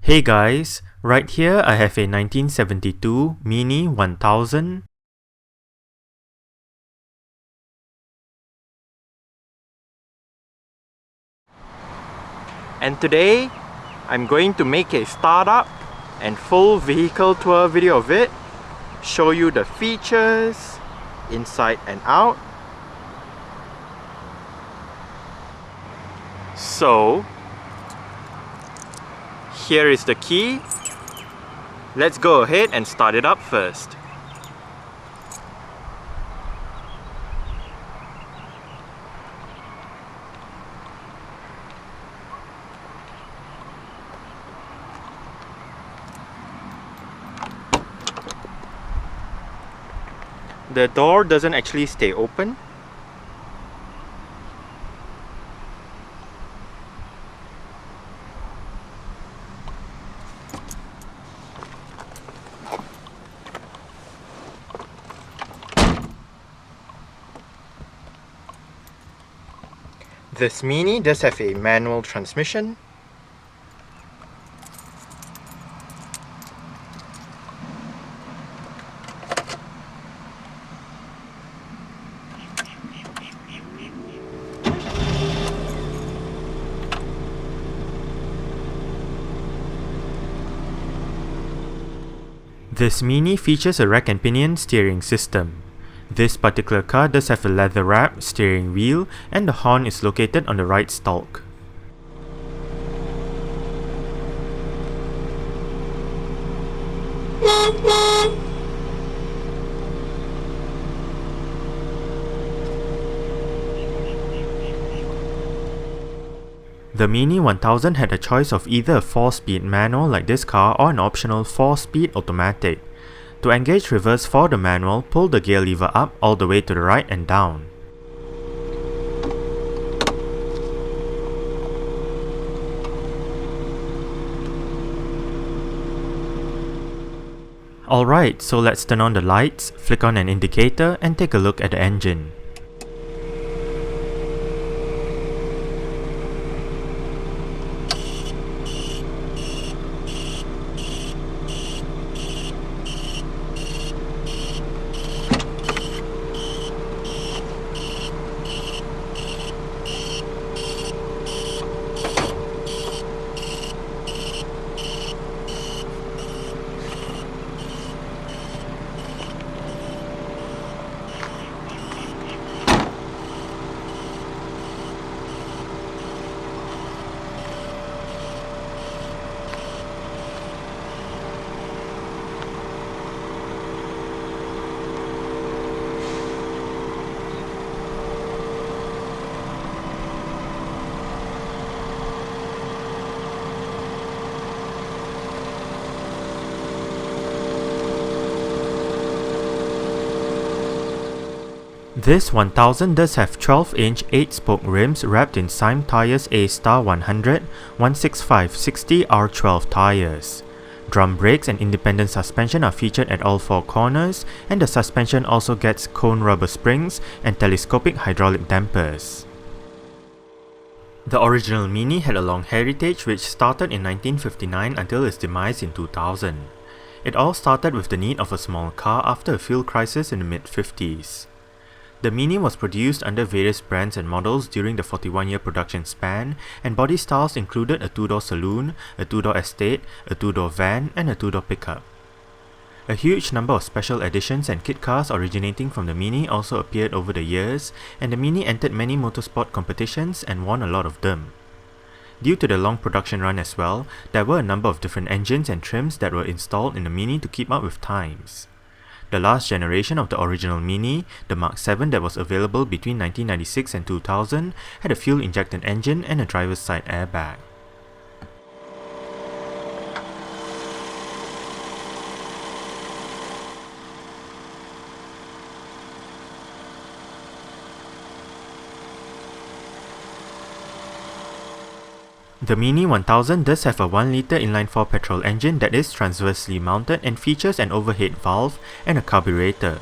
Hey guys, right here I have a 1972 Mini 1000. And today I'm going to make a startup and full vehicle tour video of it, show you the features inside and out. So here is the key. Let's go ahead and start it up first. The door doesn't actually stay open. This Mini does have a manual transmission. This Mini features a rack and pinion steering system. This particular car does have a leather wrap steering wheel and the horn is located on the right stalk. The Mini 1000 had a choice of either a 4-speed manual like this car or an optional 4-speed automatic. To engage reverse for the manual, pull the gear lever up all the way to the right and down. Alright, so let's turn on the lights, flick on an indicator and take a look at the engine. This 1000 does have 12-inch 8-spoke rims wrapped in Sime Tires A-Star 100 165/60 R12 tires. Drum brakes and independent suspension are featured at all 4 corners, and the suspension also gets cone rubber springs and telescopic hydraulic dampers. The original Mini had a long heritage which started in 1959 until its demise in 2000. It all started with the need of a small car after a fuel crisis in the mid-50s. The Mini was produced under various brands and models during the 41-year production span, and body styles included a 2-door saloon, a 2-door estate, a 2-door van, and a 2-door pickup. A huge number of special editions and kit cars originating from the Mini also appeared over the years, and the Mini entered many motorsport competitions and won a lot of them. Due to the long production run as well, there were a number of different engines and trims that were installed in the Mini to keep up with times. The last generation of the original Mini, the Mark 7 that was available between 1996 and 2000, had a fuel-injected engine and a driver's side airbag. The Mini 1000 does have a 1-litre inline-4 petrol engine that is transversely mounted and features an overhead valve and a carburetor.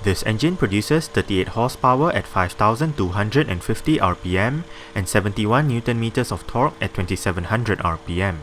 This engine produces 38 horsepower at 5,250 rpm and 71 Nm of torque at 2700 rpm.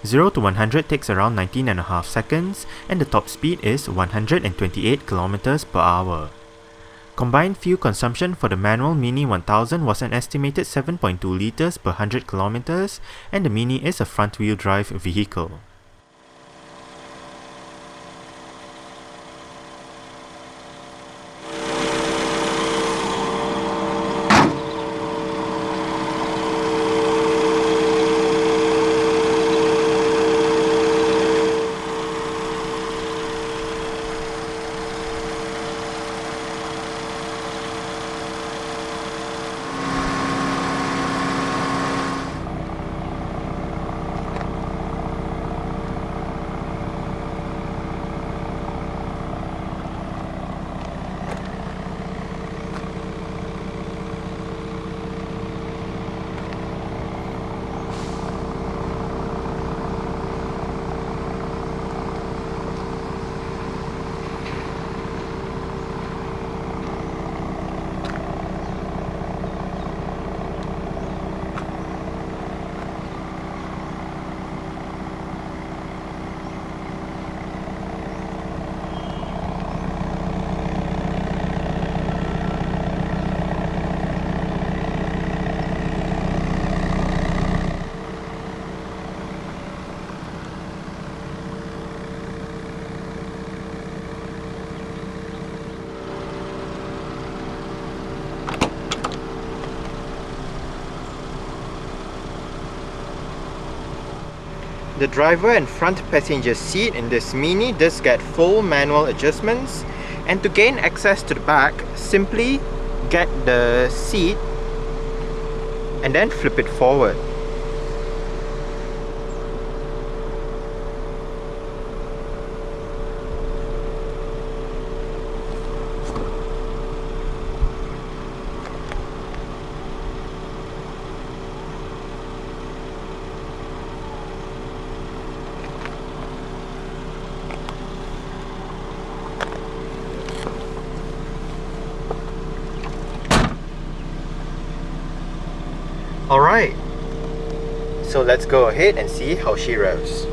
0 to 100 takes around 19.5 seconds, and the top speed is 128 km per hour. Combined fuel consumption for the manual Mini 1000 was an estimated 7.2 liters per 100 kilometers, and the Mini is a front-wheel drive vehicle. The driver and front passenger seat in this Mini does get full manual adjustments, and to gain access to the back, simply get the seat and then flip it forward. Alright, so let's go ahead and see how she revs.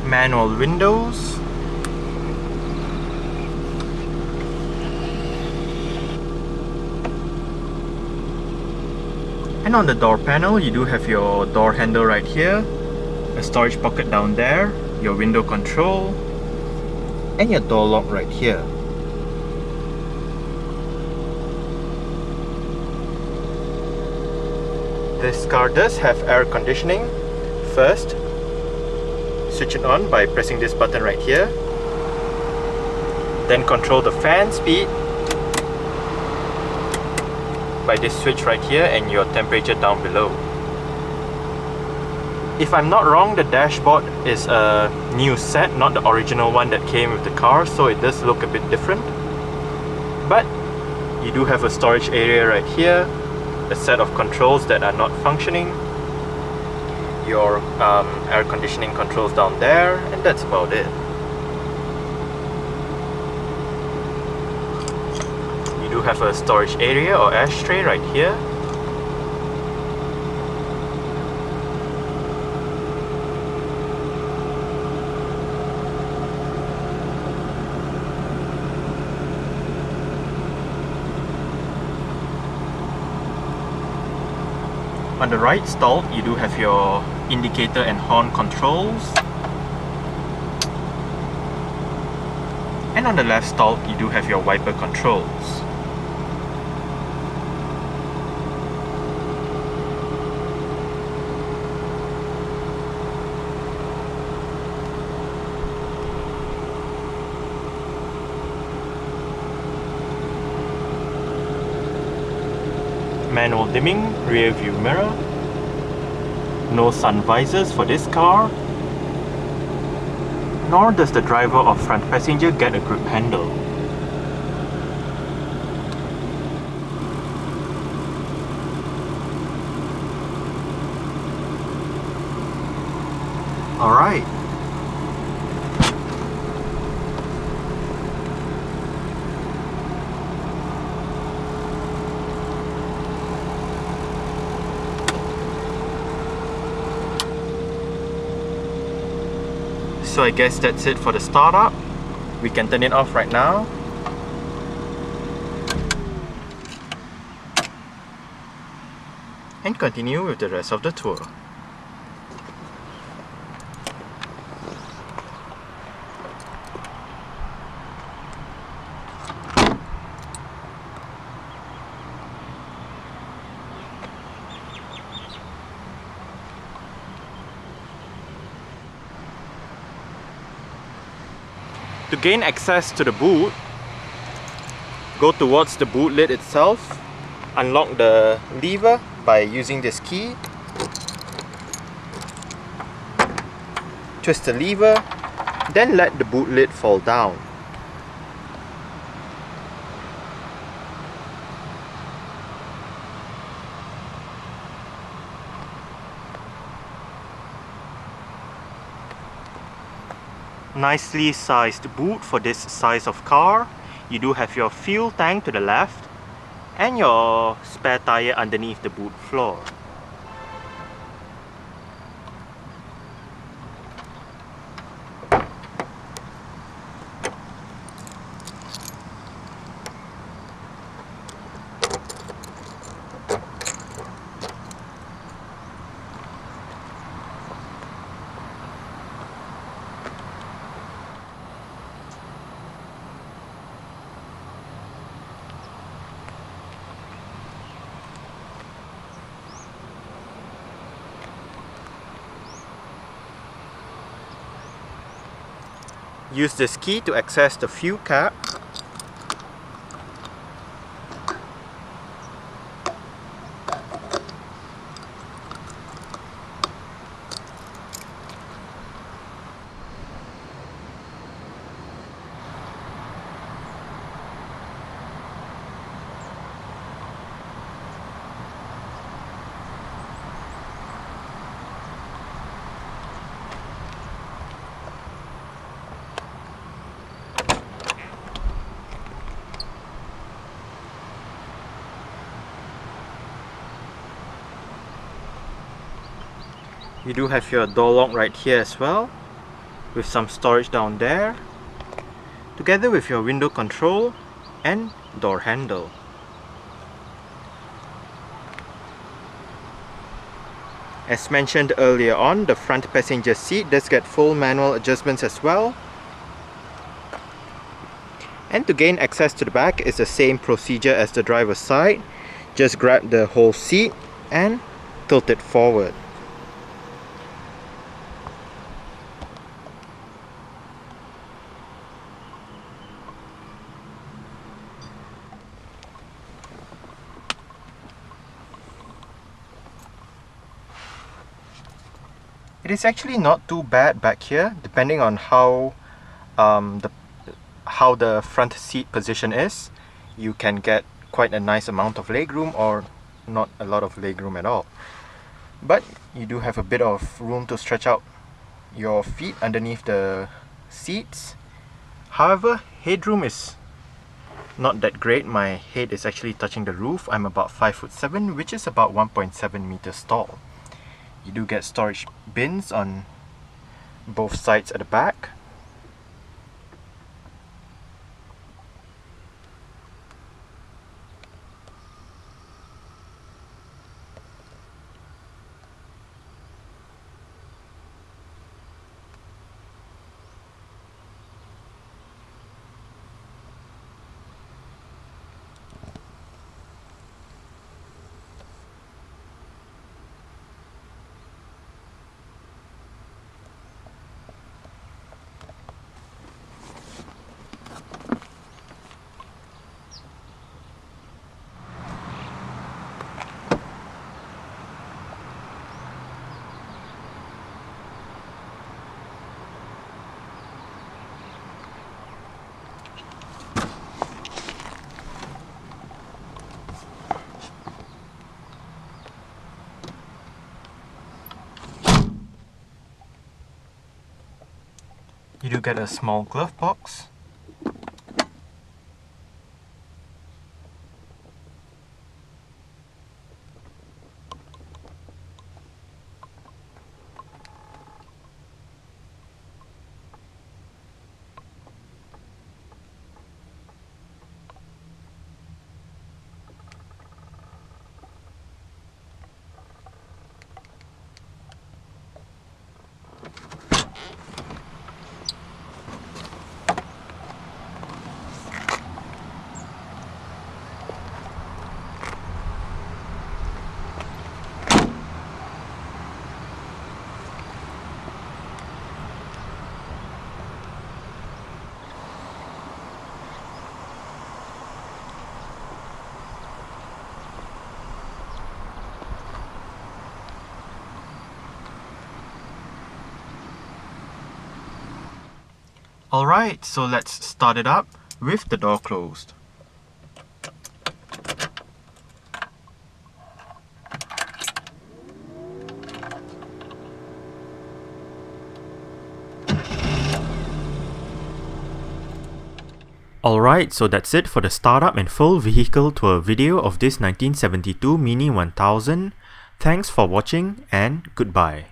Manual windows, and on the door panel you do have your door handle right here, a storage pocket down there, your window control, and your door lock right here. This car does have air conditioning. First, switch it on by pressing this button right here. Then control the fan speed by this switch right here and your temperature down below. If I'm not wrong, the dashboard is a new set, not the original one that came with the car, so it does look a bit different. But you do have a storage area right here, a set of controls that are not functioning, your air conditioning controls down there, and that's about it. You do have a storage area or ashtray right here. On the right stall, you do have your indicator and horn controls. And on the left stall, you do have your wiper controls. Manual dimming, rear view mirror. No sun visors for this car. Nor does the driver or front passenger get a grip handle. Alright. So I guess that's it for the startup. We can turn it off right now. And continue with the rest of the tour. To gain access to the boot, go towards the boot lid itself, unlock the lever by using this key, twist the lever, then let the boot lid fall down. Nicely sized boot for this size of car. You do have your fuel tank to the left and your spare tire underneath the boot floor. Use this key to access the fuel cap. You do have your door lock right here as well, with some storage down there, together with your window control and door handle. As mentioned earlier on, the front passenger seat does get full manual adjustments as well. And to gain access to the back is the same procedure as the driver's side. Just grab the whole seat and tilt it forward. It is actually not too bad back here, depending on how the front seat position is. You can get quite a nice amount of legroom or not a lot of legroom at all. But you do have a bit of room to stretch out your feet underneath the seats. However, headroom is not that great. My head is actually touching the roof. I'm about 5'7", which is about 1.7 meters tall. You do get storage bins on both sides at the back. You do get a small glove box. Alright, so let's start it up with the door closed. Alright, so that's it for the startup and full vehicle tour video of this 1972 Mini 1000. Thanks for watching and goodbye.